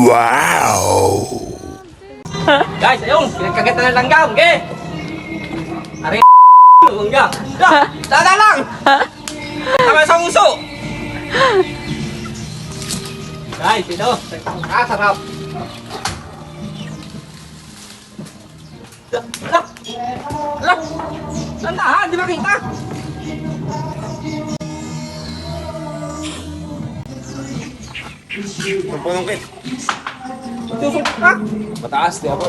Wow! Guys, ayun, pinagkagat na ng langgam, ge! Aring langgam. Dada lang! Tama sa uso! Guys, ito, sarap. Ala! Tandaan, di ba kita? Ang panungkit. Susok ka? Mataas, di ako.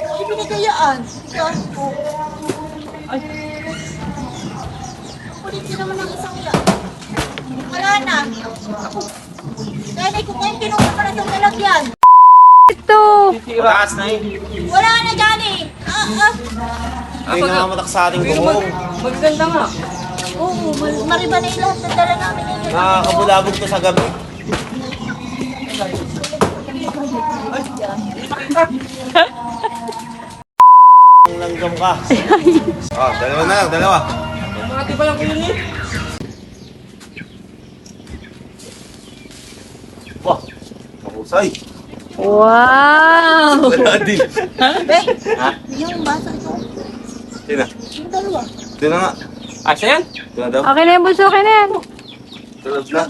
Hindi pinagayaan. Yan po. Ay, Kulit ko naman ang isang yan. Wala na. Nanay ko po yung kinuha pa na itong lalagyan. Mataas na eh. Wala na dyan eh. Ay, namamatak sa ating bubong. maganda nga. Oo, mariba na yung lahat na dala namin yung Nakakabulabog to sa gabi. Ang langgam ka. Oh, dalawa na lang, dalawa. Mga tiba yung kulo niya. Wah, mahusay. Wow! Wala din. Eh, yung baso ito. Sino? Yung dalawa. Ito na nga. Asa yan? Ito na daw. Okay na yan, bunso. Okay na yan. Tulad na.